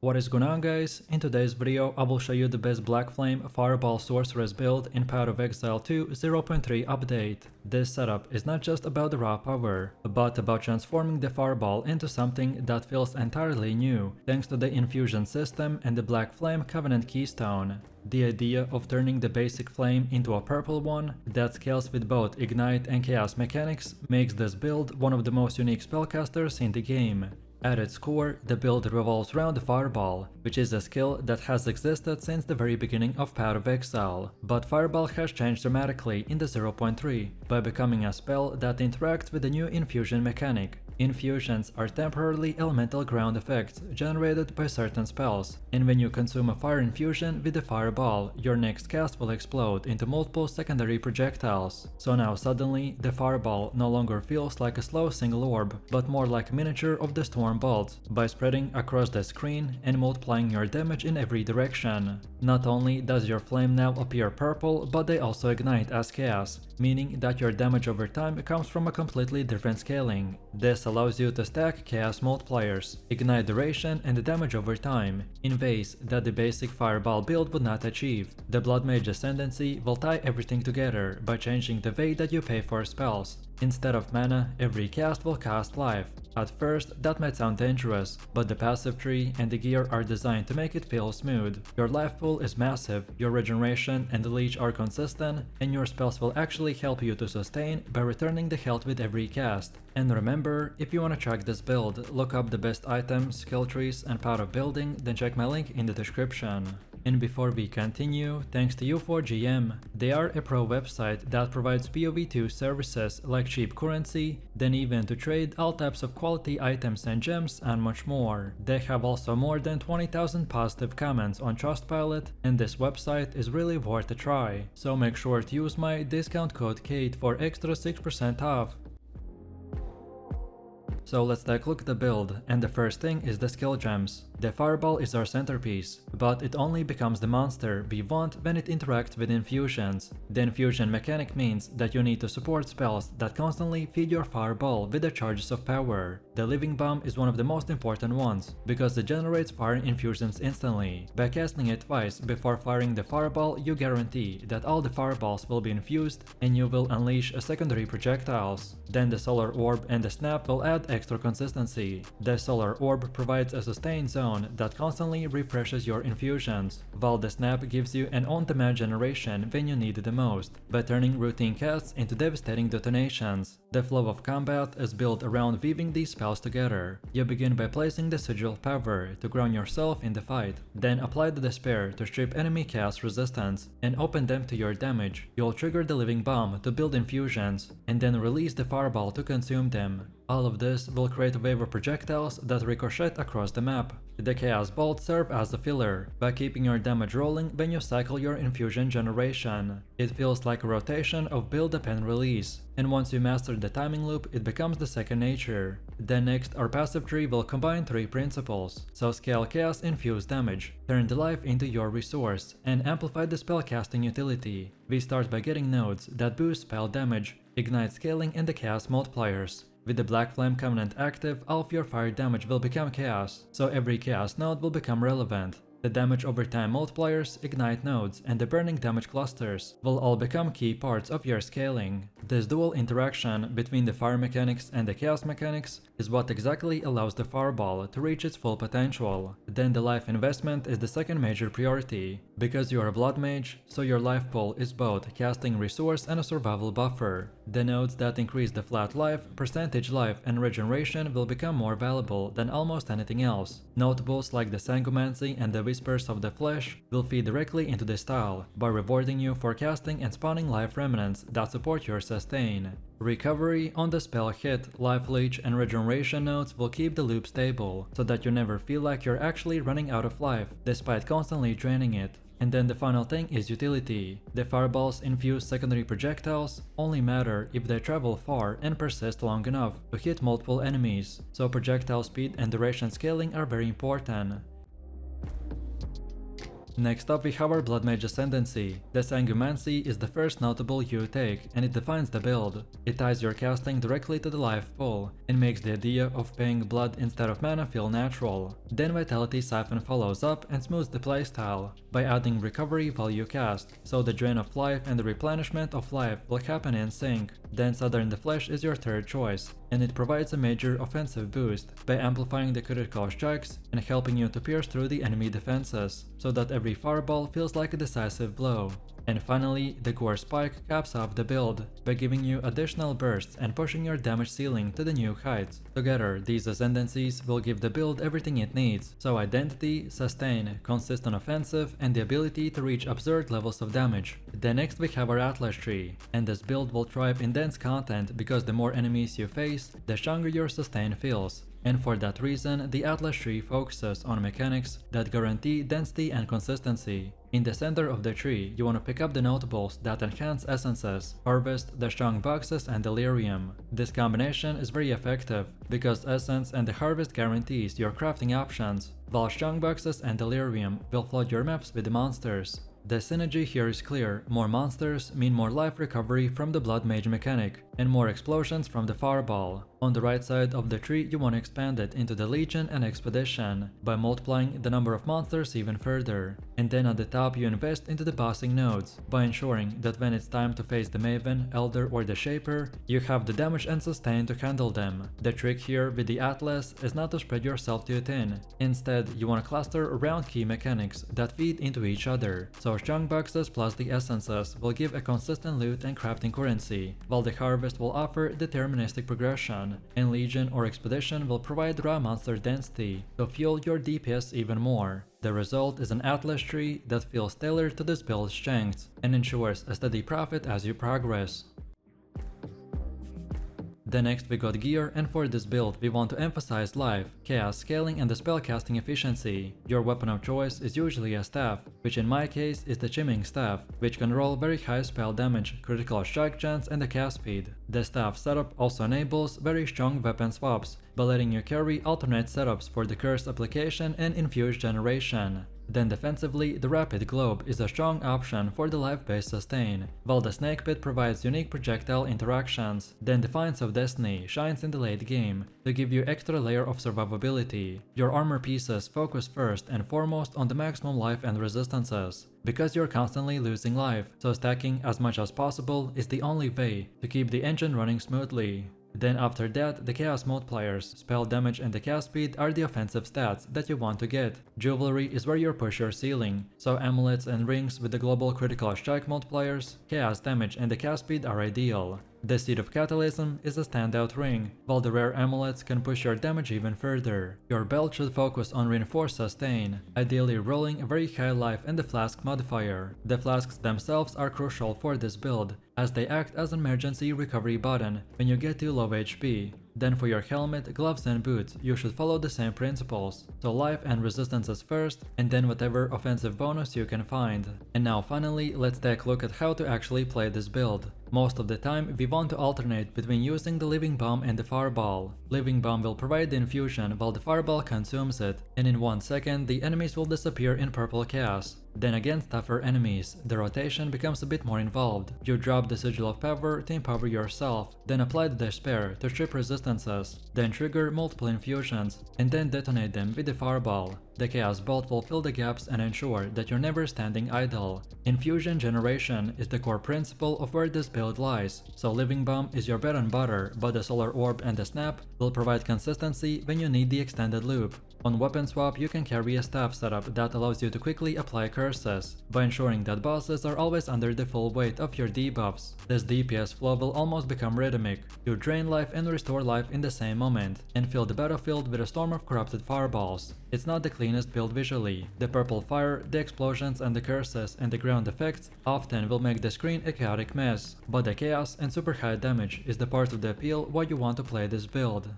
What is going on, guys? In today's video I will show you the best blackflame fireball sorceress build in Path of Exile 2 0.3 update. This setup is not just about the raw power, but about transforming the fireball into something that feels entirely new, thanks to the infusion system and the blackflame covenant keystone. The idea of turning the basic flame into a purple one that scales with both ignite and chaos mechanics makes this build one of the most unique spellcasters in the game. At its core, the build revolves around the Fireball, which is a skill that has existed since the very beginning of Path of Exile, but Fireball has changed dramatically in the 0.3 by becoming a spell that interacts with the new infusion mechanic. Infusions are temporarily elemental ground effects generated by certain spells, and when you consume a fire infusion with the fireball, your next cast will explode into multiple secondary projectiles. So now suddenly, the fireball no longer feels like a slow single orb, but more like a miniature of the storm bolts, by spreading across the screen and multiplying your damage in every direction. Not only does your flame now appear purple, but they also ignite as chaos, meaning that your damage over time comes from a completely different scaling. This allows you to stack chaos multipliers, ignite duration and damage over time, in ways that the basic fireball build would not achieve. The Blood Mage Ascendancy will tie everything together by changing the way that you pay for spells. Instead of mana, every cast will cost life. At first, that might sound dangerous, but the passive tree and the gear are designed to make it feel smooth. Your life pool is massive, your regeneration and the leech are consistent, and your spells will actually help you to sustain by returning the health with every cast. And remember, if you want to track this build, look up the best items, skill trees and path of building, then check my link in the description. And before we continue, thanks to U4GM. They are a pro website that provides POE 2 services like cheap currency, then even to trade all types of quality items and gems and much more. They have also more than 20,000 positive comments on Trustpilot, and this website is really worth a try. So make sure to use my discount code KATE for extra 6% off. So let's take a look at the build, and the first thing is the skill gems. The fireball is our centerpiece, but it only becomes the monster we want when it interacts with infusions. The infusion mechanic means that you need to support spells that constantly feed your fireball with the charges of power. The living bomb is one of the most important ones, because it generates fire infusions instantly. By casting it twice before firing the fireball, you guarantee that all the fireballs will be infused and you will unleash secondary projectiles. Then the solar orb and the snap will add extra consistency. The solar orb provides a sustained zone that constantly refreshes your infusions, while the snap gives you an on-demand generation when you need it the most, by turning routine casts into devastating detonations. The flow of combat is built around weaving these spells together. You begin by placing the sigil power to ground yourself in the fight, then apply the despair to strip enemy cast resistance and open them to your damage. You'll trigger the living bomb to build infusions, and then release the fireball to consume them. All of this will create a wave of projectiles that ricochet across the map. The Chaos Bolts serve as a filler, by keeping your damage rolling when you cycle your infusion generation. It feels like a rotation of build up and release, and once you master the timing loop, it becomes the second nature. Then next, our passive tree will combine three principles. So scale chaos infused damage, turn the life into your resource, and amplify the spellcasting utility. We start by getting nodes that boost spell damage, ignite scaling and the chaos multipliers. With the Blackflame Covenant active, all of your fire damage will become chaos, so every chaos node will become relevant. The damage over time multipliers, ignite nodes, and the burning damage clusters will all become key parts of your scaling. This dual interaction between the fire mechanics and the chaos mechanics is what exactly allows the fireball to reach its full potential. Then the life investment is the second major priority. Because you are a blood mage, so your life pool is both casting resource and a survival buffer. The nodes that increase the flat life, percentage life, and regeneration will become more valuable than almost anything else. Notables like the Sangumancy and the Whispers of the Flesh will feed directly into this style, by rewarding you for casting and spawning life remnants that support your sustain. Recovery on the spell hit, life leech and regeneration nodes will keep the loop stable, so that you never feel like you're actually running out of life, despite constantly draining it. And then the final thing is utility. The fireballs infused secondary projectiles only matter if they travel far and persist long enough to hit multiple enemies, so projectile speed and duration scaling are very important. Next up we have our Blood Mage Ascendancy. The Sangumancy is the first notable you take, and it defines the build. It ties your casting directly to the life pool, and makes the idea of paying blood instead of mana feel natural. Then Vitality Siphon follows up and smooths the playstyle, by adding recovery while you cast, so the drain of life and the replenishment of life will happen in sync. Then Southern the Flesh is your third choice, and it provides a major offensive boost, by amplifying the critical strikes and helping you to pierce through the enemy defenses, so that every fireball feels like a decisive blow. And finally, the Gore Spike caps off the build, by giving you additional bursts and pushing your damage ceiling to the new heights. Together, these Ascendancies will give the build everything it needs, so identity, sustain, consistent offensive, and the ability to reach absurd levels of damage. Then next we have our Atlas tree, and this build will thrive in dense content because the more enemies you face, the stronger your sustain feels. And for that reason, the Atlas tree focuses on mechanics that guarantee density and consistency. In the center of the tree, you want to pick up the notables that enhance essences, harvest, the strong boxes, and delirium. This combination is very effective, because essence and the harvest guarantees your crafting options, while strong boxes and delirium will flood your maps with the monsters. The synergy here is clear. More monsters mean more life recovery from the Blood Mage mechanic, and more explosions from the Fireball. On the right side of the tree, you want to expand it into the Legion and Expedition, by multiplying the number of monsters even further. And then at the top you invest into the bossing nodes, by ensuring that when it's time to face the Maven, Elder or the Shaper, you have the damage and sustain to handle them. The trick here with the Atlas is not to spread yourself too thin. Instead, you want to cluster around key mechanics that feed into each other, so strong boxes plus the essences will give a consistent loot and crafting currency, while the harvest will offer deterministic progression, and Legion or Expedition will provide raw monster density to fuel your DPS even more. The result is an Atlas tree that feels tailored to this build's strengths and ensures a steady profit as you progress. Then next we got gear, and for this build we want to emphasize life, chaos scaling, and the spellcasting efficiency. Your weapon of choice is usually a staff, which in my case is the Chimming Staff, which can roll very high spell damage, critical strike chance, and the cast speed. The staff setup also enables very strong weapon swaps, by letting you carry alternate setups for the curse application and infuse generation. Then defensively, the Rapid Globe is a strong option for the life-based sustain, while the Snake Pit provides unique projectile interactions. Then Defiance of Destiny shines in the late game to give you extra layer of survivability. Your armor pieces focus first and foremost on the maximum life and resistances, because you're constantly losing life, so stacking as much as possible is the only way to keep the engine running smoothly. Then after that, the Chaos Multipliers, spell damage, and the cast speed are the offensive stats that you want to get. Jewelry is where you push your ceiling, so amulets and rings with the global critical strike multipliers, chaos damage, and the cast speed are ideal. The Seed of Catalysm is a standout ring, while the rare amulets can push your damage even further. Your belt should focus on reinforced sustain, ideally rolling a very high life and the flask modifier. The flasks themselves are crucial for this build, as they act as an emergency recovery button when you get too low HP. Then for your helmet, gloves, and boots, you should follow the same principles, so life and resistances first, and then whatever offensive bonus you can find. And now finally, let's take a look at how to actually play this build. Most of the time, we want to alternate between using the Living Bomb and the Fireball. Living Bomb will provide the infusion while the Fireball consumes it, and in 1 second the enemies will disappear in purple chaos. Then against tougher enemies, the rotation becomes a bit more involved. You drop the Sigil of Power to empower yourself, then apply the Despair to strip resistances, then trigger multiple infusions, and then detonate them with the Fireball. The Chaos Bolt will fill the gaps and ensure that you're never standing idle. Infusion generation is the core principle of where this build lies, so Living Bomb is your bread and butter, but the Solar Orb and the Snap will provide consistency when you need the extended loop. On weapon swap, you can carry a staff setup that allows you to quickly apply curses, by ensuring that bosses are always under the full weight of your debuffs. This DPS flow will almost become rhythmic. You drain life and restore life in the same moment, and fill the battlefield with a storm of corrupted fireballs. It's not the cleanest build visually. The purple fire, the explosions, and the curses, and the ground effects often will make the screen a chaotic mess, but the chaos and super high damage is the part of the appeal why you want to play this build.